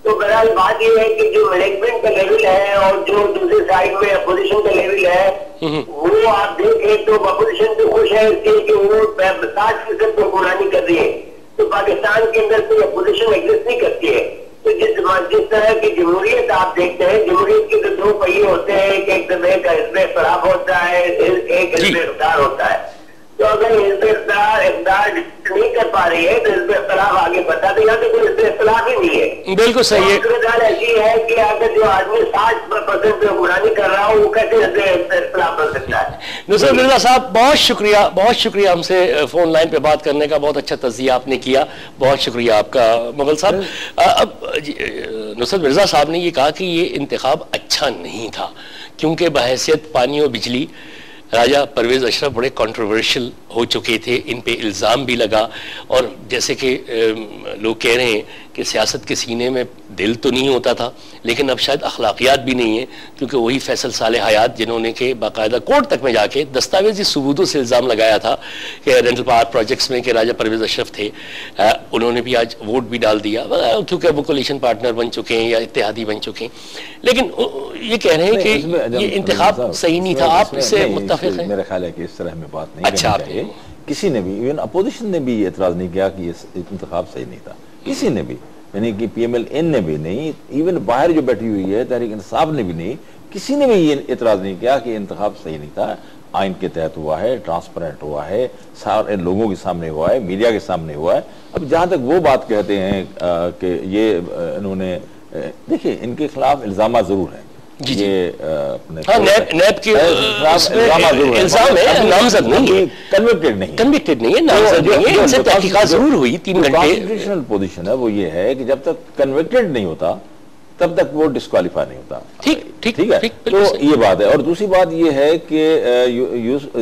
तो बहरहाल बात ये है कि जो मैनेजमेंट का लेवल है और जो दूसरे साइड में अपोजिशन का लेवल है, वो आप देखें तो अपोजिशन तो खुश है इसके कि वो 60% पर हुक्मरानी कर रही है। तो पाकिस्तान के अंदर कोई अपोजिशन एग्जिस्ट नहीं करती है। तो जिस तरह की जमहूरियत आप देखते हैं, जमहूरियत के तो दो पहिए होते हैं, एक हिज़्ब इख्तिलाफ होता है, एक हिज़्ब इख्तियार होता है। तो अगर हिज़्ब इख्तियार नहीं कर पा रही है तो हिज़्ब इख्तिलाफ आगे बढ़ता तो यहाँ तो कोई हिज़्ब इख्तिलाफ ही नहीं है। बिल्कुल सही है। सूरत ऐसी है कि अगर जो आदमी 60% पे हुक्मरानी कर रहा हो वो कैसे हिज़्ब इख्तिलाफ बन सकता है। नुसरत मिर्जा साहब बहुत शुक्रिया हमसे फोन लाइन पे बात करने का, बहुत अच्छा तज़किया आपने किया, बहुत शुक्रिया आपका मुगल साहब। अब नुसरत मिर्जा साहब ने ये कहा कि ये इंतखाब अच्छा नहीं था क्योंकि बहैसियत पानी और बिजली राजा परवेज़ अशरफ बड़े कंट्रोवर्शियल हो चुके थे, इन पे इल्ज़ाम भी लगा। और जैसे कि लोग कह रहे हैं कि सियासत के सीने में दिल तो नहीं होता था, लेकिन अब शायद अखलाकियात भी नहीं है, क्योंकि वही फैसल साले हयात जिन्होंने के बाकायदा कोर्ट तक में जाके दस्तावेजी सबूतों से इल्ज़ाम लगाया था कि रेंटल पावर प्रोजेक्ट्स में कि राजा परवेज़ अशरफ थे, उन्होंने भी आज वोट भी डाल दिया, क्योंकि वो कोलिशन पार्टनर बन चुके हैं या इत्तेहादी बन चुके हैं। लेकिन ये कह रहे हैं कि ये इंतखाब सही नहीं था। आप इससे मुत्तफिक हैं? मेरा ख्याल है कि इस तरह में बात नहीं अच्छा, चाहिए। किसी ने भी, इवन अपोजिशन ने भी एतराज़ नहीं किया कि ये इंतखाब सही नहीं था, किसी ने भी, यानी कि PMLN ने भी नहीं, इवन बाहर जो बैठी हुई है तहरीक इंसाफ ने भी नहीं, किसी ने भी ये एतराज़ नहीं किया कि इंतखाब सही नहीं था। आइन के तहत हुआ है, ट्रांसपेरेंट हुआ है, सारे लोगों के सामने हुआ है, मीडिया के सामने हुआ है। अब जहाँ तक वो बात कहते हैं कि ये इन्होंने, देखिए इनके खिलाफ इल्ज़ाम ज़रूर है, ये अपने नैब के इल्जाम है, नामजद नहीं है, कन्विक्टेड नहीं है, नामजद नहीं है, इनसे तहकीकात जरूर हुई 3 घंटे। कॉन्स्टिट्यूशनल पोजीशन है वो ये है कि जब तक कन्विक्टेड नहीं होता तब तक वो डिस्क्वालीफाई नहीं होता। ठीक है, तो ये बात है। और दूसरी बात ये है कि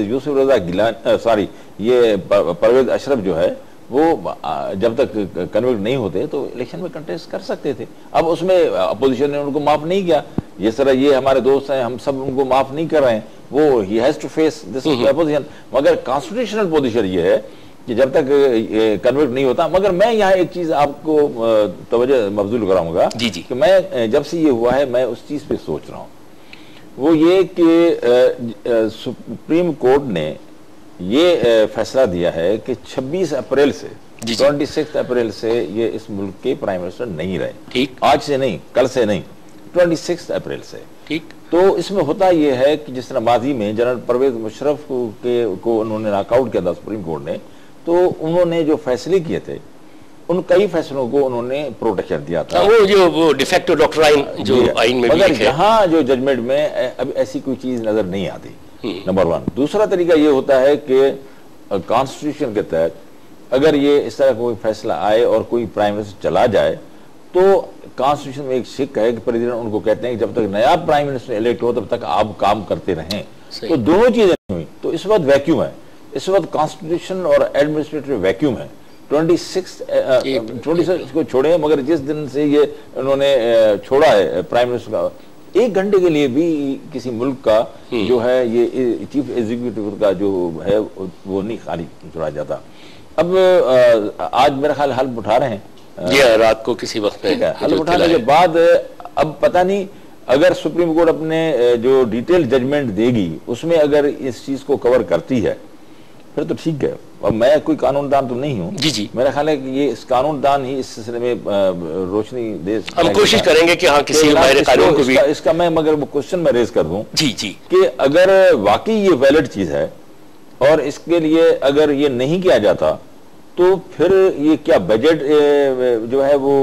यूसुफ रजा गिलानी, सॉरी, ये परवेज अशरफ जो है वो जब तक कन्विक्ट नहीं होते तो इलेक्शन में कंटेस्ट कर सकते थे। अब उसमें अपोजिशन ने उनको माफ नहीं किया, ये तरह ये हमारे दोस्त हैं, हम सब उनको माफ नहीं कर रहे हैं, वो ही has to face this opposition. मगर कॉन्स्टिट्यूशनल पोजीशन ये है कि जब तक कन्विक्ट नहीं होता। मगर मैं यहाँ एक चीज आपको तवज्जो मबजूल कराऊंगा कि मैं जब से ये हुआ है मैं उस चीज पे सोच रहा हूँ, वो ये कि सुप्रीम कोर्ट ने ये फैसला दिया है कि 26 अप्रैल से 26 अप्रैल से ये इस मुल्क के प्राइम मिनिस्टर नहीं रहे। ठीक, आज से नहीं, कल से नहीं, 26 अप्रैल से। ठीक, तो इसमें होता यह है कि जिस तरह माजी में जनरल परवेज मुशर्रफ को उन्होंने नॉकआउट किया था सुप्रीम कोर्ट ने, तो उन्होंने जो फैसले किए थे उन कई फैसलों को उन्होंने प्रोटेक्शन दिया था। वो डिफेक्टो डॉक्ट्राइन जो आइन में भी है। यहाँ जो जजमेंट में अब ऐसी कोई चीज नजर नहीं आती, नंबर 1। दूसरा तरीका ये होता है कि कॉन्स्टिट्यूशन के तहत अगर ये इस तरह कोई फैसला आए और कोई प्राइम मिनिस्टर चला जाए तो कॉन्स्टिट्यूशन में एक शिक है कि प्रेसिडेंट उनको कहते हैं कि जब तक नया प्राइम मिनिस्टर इलेक्ट हो तब तक आप काम करते रहें। तो दोनों चीजें हुई, तो इस वक्त वैक्यूम है, इस वक्त कॉन्स्टिट्यूशन और एडमिनिस्ट्रेटिव वैक्यूम है। 26 को छोड़े, मगर जिस दिन से ये उन्होंने छोड़ा है प्राइम मिनिस्टर का, 1 घंटे के लिए भी किसी मुल्क का जो है ये चीफ एग्जीक्यूटिव का जो है वो नहीं खाली छोड़ा जाता। अब आज मेरा ख्याल हल्फ उठा रहे हैं, रात को किसी वक्त में हल्फ उठाने के बाद अब पता नहीं अगर सुप्रीम कोर्ट अपने जो डिटेल जजमेंट देगी उसमें अगर इस चीज को कवर करती है फिर तो ठीक है। और मैं कोई कानूनदान तो नहीं हूँ, जी, मेरा ख्याल है कि ये इस कानूनदान ही इस सिलसिले में रोशनी दे। हम कोशिश करेंगे कि हाँ किसी कानून को भी इसका मैं मगर वो क्वेश्चन में रेज कर दूं जी कि अगर वाकई ये वैलिड चीज है और इसके लिए अगर ये नहीं किया जाता तो फिर ये क्या बजट जो है वो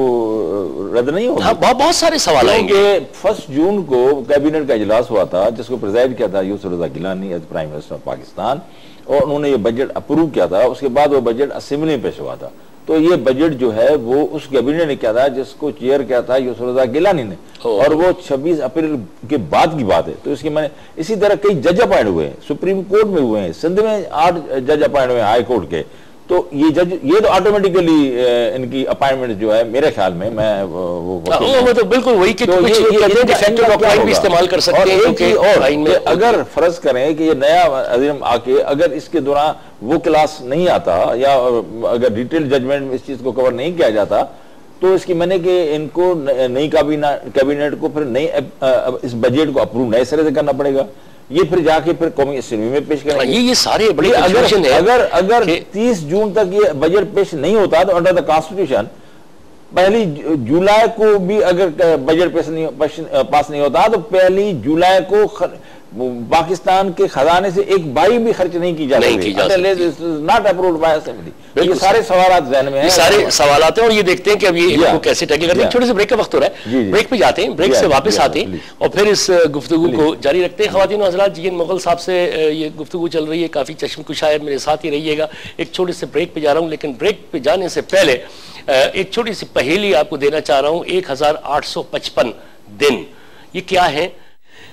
रद्द नहीं होगा? बहुत सारे सवाल आएंगे। 1 जून को कैबिनेट का इजलास हुआ था जिसको प्रेजाइड किया था Yusuf Raza Gilani as prime minister of Pakistan, और उन्होंने ये बजट अप्रूव किया था। उसके बाद वो बजट असेंबली में पेश हुआ था। तो ये बजट जो है वो उस कैबिनेट ने किया था जिसको चेयर किया था यूसुफ रजा गिलानी ने, और वो 26 अप्रैल के बाद की बात है। तो इसकी मैंने इसी तरह कई जज अपॉइंट हुए हैं, सुप्रीम कोर्ट में हुए हैं, सिंध में 8 जज अपॉइंट हुए हैं हाई कोर्ट के। तो ये जज ये तो ऑटोमेटिकली इनकी अपॉइंटमेंट जो है मेरे ख्याल में मैं वो तो बिल्कुल वही कि तो ये इस्तेमाल कर सकते हैं। और अगर फर्ज करें कि ये नया अजीम आके अगर इसके दौरान वो क्लास नहीं आता या अगर डिटेल जजमेंट में इस चीज को कवर नहीं किया जाता तो इसकी मैंने कि इनको नई कैबिनेट को फिर नई इस बजट को अप्रूव नए सिरे से करना पड़ेगा, ये फिर जाके फिर कौमी असेंबली में पेश करेंगे। ये सारे बड़े अगर 30 जून तक ये बजट पेश नहीं होता तो अंडर द कॉन्स्टिट्यूशन 1 जुलाई को भी अगर बजट पास नहीं होता तो 1 जुलाई को पाकिस्तान के खजाने से एक बाई भी खर्च नहीं की जा सकती। Not approved by assembly. ये सारे सवाल जहन में हैं, सारे सवाल आते हैं और ये देखते हैं कि अब ये कैसे टैकल करते हैं। छोटे से ब्रेक का वक्त हो रहा है, ब्रेक पे जाते हैं, ब्रेक से वापस आते हैं और फिर इस गुफ्तगू को जारी रखते हैं। ख्वातीन और हज़रात, जीएन मुगल साहब से ये गुफ्तगू चल रही है, काफी चश्मकुश है, मेरे साथ ही रहिएगा। एक छोटे से ब्रेक पे जा रहा हूँ, लेकिन ब्रेक पे जाने से पहले एक छोटी सी पहेली आपको देना चाह रहा हूँ। 1855 दिन ये क्या है?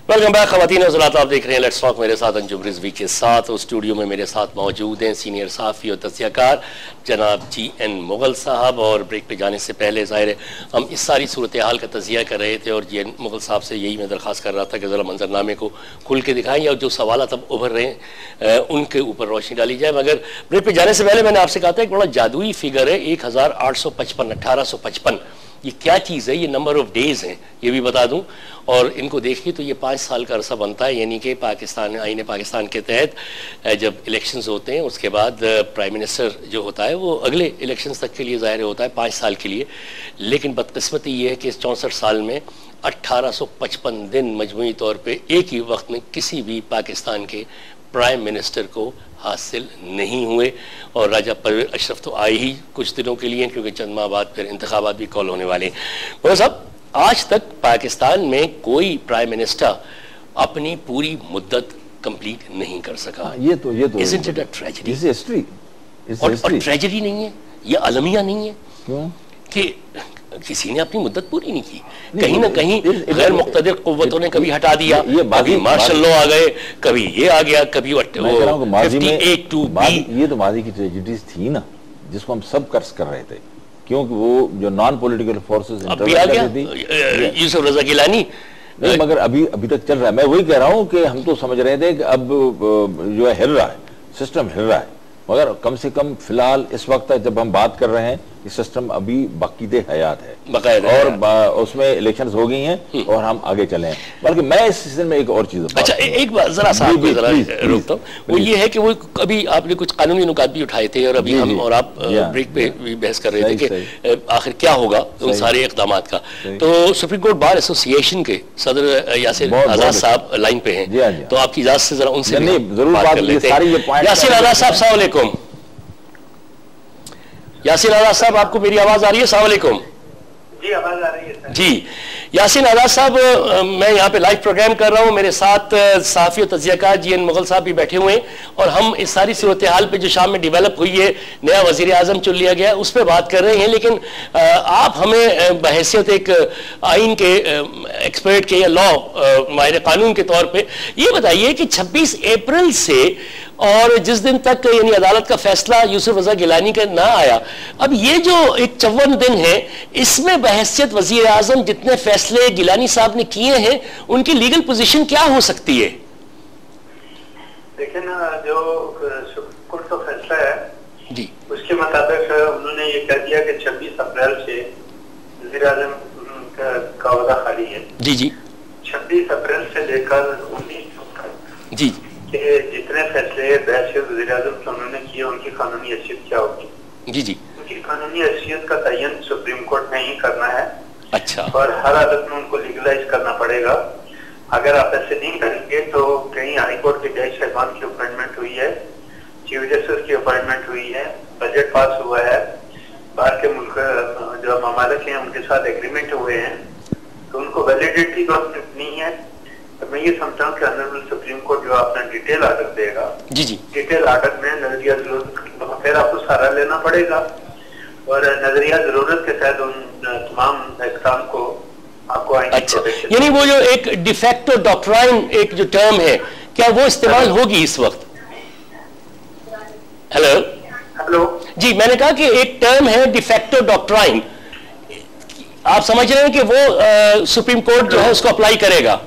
वेलकम बैक ख़वातीन और हज़रात, आप देख रहे हैं लेट्स टॉक, मेरे साथ अंजुम रिजवी के साथ। और स्टूडियो में मेरे साथ मौजूद हैं सीनियर सहाफ़ी और तज़कियाकार जनाब जीएन मुगल साहब। और ब्रेक पे जाने से पहले ज़ाहिर है हम इस सारी सूरत हाल का तज़किया कर रहे थे और जीएन मुगल साहब से यही मैं दरख्वास्त कर रहा था कि ज़रा मंजरनामे को खुल के दिखाएं या जो सवाल अब उभर रहे हैं उनके ऊपर रोशनी डाली जाए। मगर ब्रेक पे जाने से पहले मैंने आपसे कहा था एक बड़ा जादुई फिगर है 1855, 1855। ये क्या चीज़ है? ये नंबर ऑफ डेज हैं, ये भी बता दूं। और इनको देखिए तो ये 5 साल का अरसा बनता है, यानी कि पाकिस्तान आईन पाकिस्तान के तहत जब इलेक्शंस होते हैं उसके बाद प्राइम मिनिस्टर जो होता है वो अगले इलेक्शंस तक के लिए ज़ाहिर होता है 5 साल के लिए। लेकिन बदकिस्मती ये है कि इस 64 साल में 1855 दिन मजमूई तौर पर एक ही वक्त में किसी भी पाकिस्तान के प्राइम मिनिस्टर को हासिल नहीं हुए। और राजा परवेज़ अशरफ तो आए ही कुछ दिनों के लिए, क्योंकि चंद माह बाद फिर इंतखाबात भी कॉल होने वाले हैं। वो सब आज तक पाकिस्तान में कोई प्राइम मिनिस्टर अपनी पूरी मुद्दत कंप्लीट नहीं कर सका। ये तो Isn't it a tragedy? This is history. और ट्रेजेडी नहीं है, ये अलमिया नहीं है। क्यों? कि किसी ने अपनी मुद्दत पूरी नहीं की, कहीं ना कहीं गैर मुक़्तदिर कुव्वतों ने कभी हटा दिया, कभी मार्शल लॉ आ गए, कभी ये आ गया, कभी 58 ये तो माजी की ट्रेजेडीज थी ना, जिसको हम सब कर्ज कर रहे थे, क्योंकि वो जो non political forces Yusuf Raza Gilani नहीं, मगर अभी तक चल रहा है। मैं वही कह रहा हूँ कि हम तो समझ रहे थे कि अब जो है हिल रहा है, सिस्टम हिल रहा है, मगर कम से कम फिलहाल इस वक्त जब हम बात कर रहे हैं ये सिस्टम अभी बाक़ीदे हयात है और उसमें इलेक्शंस हो गई हैं और हम आगे चले हैं। बल्कि मैं इस सीजन में एक और चीज़, अच्छा एक बार जरा साहब जरा रोकता हूँ, वो ये है कि वो अभी आपने कुछ कानूनी नुकात भी उठाए थे और अभी हम और आप ब्रेक पे भी बहस कर रहे थे कि आखिर क्या होगा उन सारे इक़दाम का। तो सुप्रीम कोर्ट बार एसोसिएशन के सदर यासिर आज़ाद साहब लाइन पे हैं, तो आपकी इजाज़त से जरा उनसे बात कर लेते हैं। यासिर आज़ाद साहब अस्सलाम वालेकुम। यासिर आज़ाद साहब, आपको मेरी आवाज आ रही है? अस्सलाम वालेकुम। जी आवाज आ रही है सर। जी यासिर आज़ाद साहब, मैं यहाँ पे लाइव प्रोग्राम कर रहा हूँ, मेरे साथ सहाफ़ी और तज़कियाकार जीएन मुगल साहब भी बैठे हुए हैं और हम इस सारी सूरत हाल पे जो शाम में डेवलप हुई है, नया वज़ीर आज़म चुन लिया गया, उस पर बात कर रहे हैं। लेकिन आप हमें बहैसियत एक आइन के एक्सपर्ट के या लॉ माहिर कानून के तौर पर ये बताइए कि 26 अप्रैल से और जिस दिन तक यानी अदालत का फैसला यूसुफ रजा गिलानी का ना आया, अब ये जो एक 54 दिन है, इसमें बहैसियत वज़ीर आज़म जितने फैसले गिलानी साहब ने किए हैं उनकी लीगल पोजीशन क्या हो सकती है? देखिए ना, जो सुप्रीम कोर्ट का फैसला है जी, उसके मुताबिक उन्होंने ये कह दिया कि 26 अप्रैल से वज़ीर आज़म का ओहदा खाली है। जी जी, 26 अप्रैल से लेकर 19 तक जी कि जितने फैसले बहैसियत वज़ीर आज़म से उन्होंने किए उनकी कानूनी हैसियत क्या होगी। जी जी, उनकी कानूनी हैसियत का तयन सुप्रीम कोर्ट ने ही करना है। अच्छा, और हर हालत में उनको लीगलाइज करना पड़ेगा। अगर आप ऐसे नहीं करेंगे तो कहीं हाई कोर्ट के जज साहिबान की अपॉइंटमेंट हुई है, चीफ जस्टिस की अपॉइंटमेंट हुई है, बजट पास हुआ है, बाहर के मुल्क जो ममालिक हैं उनके साथ एग्रीमेंट हुए हैं, तो उनको वैलिडिटी नहीं है। तो मैं ये समझता हूँ कि ऑनरेबल सुप्रीम कोर्ट जो अपना डिटेल आर्डर देगा, जी जी, डिटेल आर्डर में नजरिया जरूरत फिर आपको सारा लेना पड़ेगा और नजरिया जरूरत के तहत उन तमाम इक़दाम को आपको आएंगे। अच्छा, यानी वो जो एक डिफेक्टो डॉक्ट्राइन एक जो टर्म है, क्या वो इस्तेमाल होगी इस वक्त? हेलो हेलो जी, मैंने कहा कि एक टर्म है डिफेक्टो डॉक्ट्राइन, आप समझ रहे हैं कि वो सुप्रीम कोर्ट जो है उसको अप्लाई करेगा?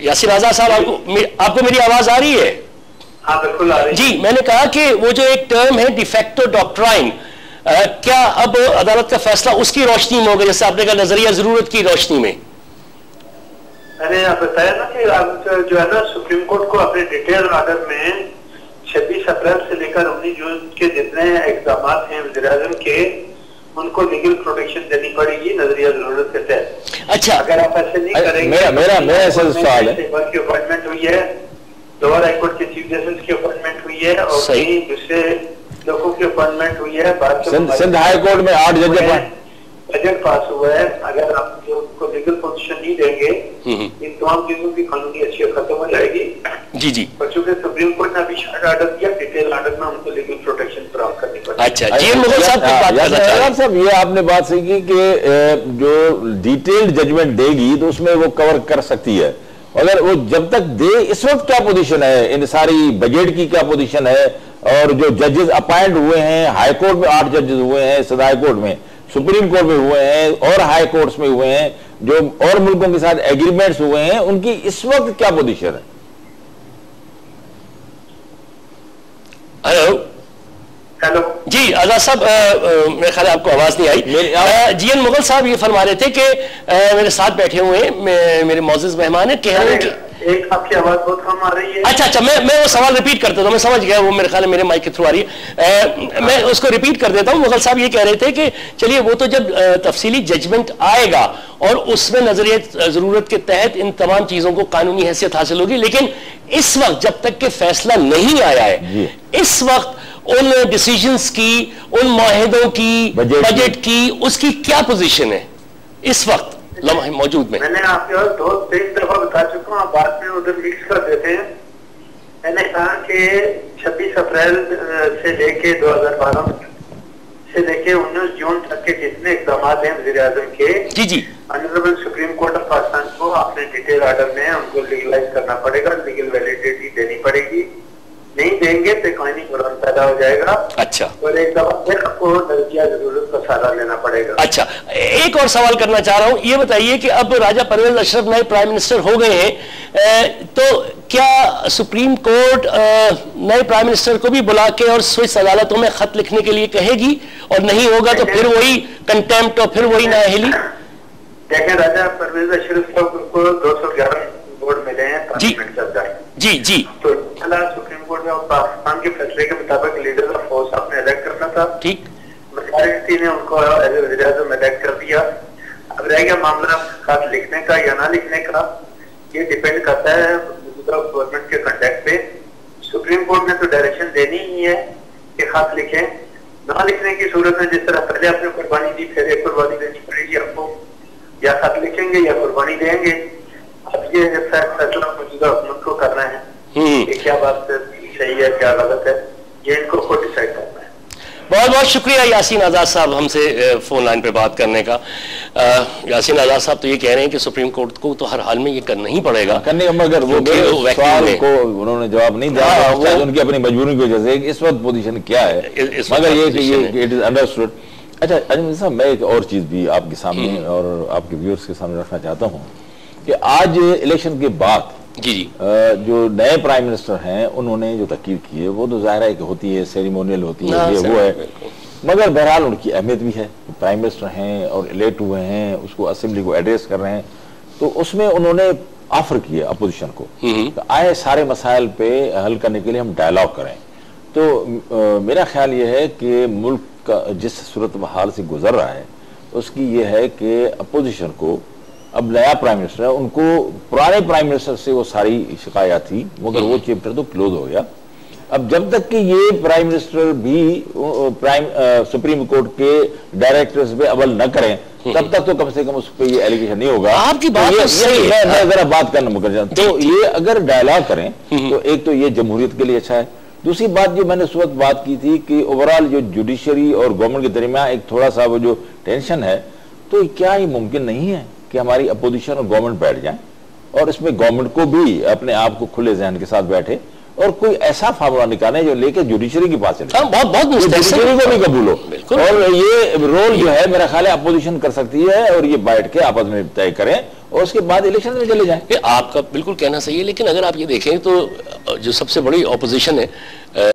यासिर आज़ाद साहब, आपको मेरी आवाज आ रही है? हाँ बिल्कुल आ रही है। जी, मैंने कहा कि वो जो एक टर्म है डिफेक्टो डॉक्ट्राइन, क्या अब अदालत का फैसला उसकी रोशनी में होगा, जैसे आपने कहा नजरिया जरूरत की रोशनी में? मैंने आप बताया ना कि अब जो है ना सुप्रीम कोर्ट को अपने डिटेल ऑर्डर में 26 अप्रैल से लेकर 19 जून के जितने इकदाम हैं वज़ीर-ए-आज़म के, उनको लीगल प्रोटेक्शन देनी पड़ेगी नजरिया जरूरत के तहत। अच्छा, अगर आप ऐसे नहीं करेंगे, मेरा ऐसा सवाल है, की अपॉइंटमेंट हुई है, लोअर हाई कोर्ट के चीफ जस्टिस की अपॉइंटमेंट हुई है और कई दूसरे लोगों की अपॉइंटमेंट हुई है, सिंध हाई कोर्ट में 8 जज बजट पास हुआ है, अगर आप उनको लीगल पोजीशन नहीं देंगे इन तमाम चीजों की कानूनी हैसियत खत्म हो जाएगी। जी जी। और चूंकि सुप्रीम कोर्ट ने अभी शार्ट ऑर्डर दिया, डिटेल ऑर्डर में उनको लीगल प्रोटेक्शन फराहम करनी पड़ेगी। अच्छा जी, मुगल साहब ये आपने बात सही की कि जो डिटेल्ड जजमेंट देगी तो उसमें वो कवर कर सकती है, अगर वो जब तक दे, इस वक्त क्या पोजीशन है, इन सारी बजट की क्या पोजीशन है, और जो जजेस अपॉइंट हुए हैं, हाई कोर्ट में 8 जजेस हुए हैं, सदा हाई कोर्ट में, सुप्रीम कोर्ट में हुए हैं और हाई कोर्ट्स में हुए हैं, जो और मुल्कों के साथ एग्रीमेंट्स हुए हैं, उनकी इस वक्त क्या पोजीशन है? हेलो हेलो जी आजाद साहब, मेरे ख्याल आपको आवाज नहीं आई। जी एन मुगल साहब ये फरमा रहे थे कि मेरे साथ बैठे हुए हैं मेरे मौजूद मेहमान है, कह रहे हैं कि एक आपकी आवाज बहुत कम आ रही है। अच्छा, मैं वो सवाल रिपीट कर देता हूँ, मैं समझ गया, वो मेरे ख्याल में मेरे माइक के थ्रू आ रही है, मैं उसको रिपीट कर देता हूँ। मुगल साहब ये कह रहे थे कि चलिए वो तो जब तफसीली जजमेंट आएगा और उसमें नजरिया जरूरत के तहत इन तमाम चीजों को कानूनी हैसियत हासिल होगी, लेकिन इस वक्त जब तक के फैसला नहीं आया है, इस वक्त उन डिसीजंस की, उन माहिदों की, बजट की, उसकी क्या पोजीशन है इस वक्त लम्हे मौजूद में? मैंने आपके 2-3 दफा बता चुका हूँ, बाद में उधर मिक्स कर देते हैं। मैंने कहा कि 26 अप्रैल से लेके 2012 से लेके 19 जून तक के जितने इकदाम हैं वज़ीर-ए-आज़म के, जी जी, honourable Supreme Court of Pakistan को अपने डिटेल ऑर्डर में उनको लीगलाइज करना पड़ेगा, लीगल वैलिडिटी देनी पड़ेगी। नहीं देंगे तो कानूनी जुर्म पैदा हो जाएगा। अच्छा, और एक दफा फिर आपको नजरिया जरूरत का सहारा लेना पड़ेगा। अच्छा, एक और सवाल करना चाह रहा हूं, ये बताइए कि अब राजा परवेज अशरफ नए प्राइम मिनिस्टर हो गए हैं, तो क्या सुप्रीम कोर्ट नए प्राइम मिनिस्टर को भी बुला के और स्विस अदालतों में खत लिखने के लिए कहेगी, और नहीं होगा तो फिर वही कंटेम्प्ट और फिर वही नाअहली? देखें, राजा परवेज अशरफ को 211 वोट मिले हैं पार्लियामेंट के अंदर। जी जी, तो सुप्रीम कोर्ट में पाकिस्तान के फैसले के मुताबिक लीडर ऑफ फोर्स आपने इलेक्ट करना था। ठीक, मेजॉरिटी ने उनको एज ए वज़ीर-ए-आज़म इलेक्ट कर दिया। अब रह गया मामला खत लिखने का या ना लिखने का, ये डिपेंड करता है गवर्नमेंट के कंटेक्ट पे। सुप्रीम कोर्ट ने तो डायरेक्शन देनी ही है कि खत लिखें, ना लिखने की सूरत में जिस तरह पहले आपने कुर्बानी दी, फिर एक कुर्बानी देनी पड़ेगी आपको, या खत लिखेंगे या कुर्बानी देंगे। अब ये फैसला मौजूदा हुकूमत को करना है कि क्या बात सही है क्या गलत है, ये इनको खुद डिसाइड करना है। बहुत बहुत शुक्रिया यासीन आज़ाद साहब हमसे फोन लाइन पे बात करने का। यासीन आज़ाद साहब तो ये कह रहे हैं कि सुप्रीम कोर्ट को तो हर हाल में ये करना ही पड़ेगा, मगर वो सवाल को उन्होंने जवाब नहीं दिया, उनकी अपनी मजबूरी की वजह से इस वक्त पोजीशन क्या है, मगर ये कि इट इज अंडरस्टूड। अच्छा अजमल साहब, मैं एक और चीज भी आपके सामने और आपके व्यूअर्स के सामने रखना चाहता हूँ कि आज इलेक्शन के बाद जी जी जो नए प्राइम मिनिस्टर हैं उन्होंने जो तकीर की है वो तो जाहिर है कि होती है, सेरेमोनियल होती है, ये वो है, मगर बहरहाल उनकी अहमियत भी है। प्राइम मिनिस्टर हैं और इलेक्ट हुए हैं, उसको असेंबली को एड्रेस कर रहे हैं, तो उसमें उन्होंने ऑफर किया अपोजिशन को तो आए सारे मसाइल पे हल करने के लिए हम डायलॉग करें। तो मेरा ख्याल ये है कि मुल्क का जिस सूरत हाल से गुजर रहा है उसकी ये है कि अपोजिशन को, अब नया प्राइम मिनिस्टर है, उनको पुराने प्राइम मिनिस्टर से वो सारी शिकायत थी, मगर वो चैप्टर तो क्लोज हो गया। अब जब तक कि ये प्राइम मिनिस्टर भी सुप्रीम कोर्ट के डायरेक्टर्स पे अमल न करें तब तक तो कम से कम उस पर ये एलिगेशन नहीं होगा। आपकी बात तो सही है, मैं जरा बात करना मुकर जाऊं तो ये अगर डायलॉग करें तो एक तो ये जमहूरियत के लिए अच्छा है। दूसरी बात जो मैंने उस वक्त बात की थी कि ओवरऑल जो जुडिशरी और गवर्नमेंट के दरमियान एक थोड़ा सा वो जो टेंशन है, तो क्या ये मुमकिन नहीं है कि हमारी अपोजिशन और गवर्नमेंट बैठ जाए और इसमें गवर्नमेंट को भी अपने आप को खुले जहन के साथ बैठे और कोई ऐसा फार्मूला निकाले जो लेके जुडिशरी के पास चले, बहुत जुडिशरी को भी कबूल हो, और ये रोल जो है मेरा ख्याल है अपोजिशन कर सकती है और ये बैठ के आपस में तय करें और उसके बाद इलेक्शन में चले जाएं। आपका बिल्कुल कहना सही है, लेकिन अगर आप ये देखें तो जो सबसे बड़ी ऑपोजिशन है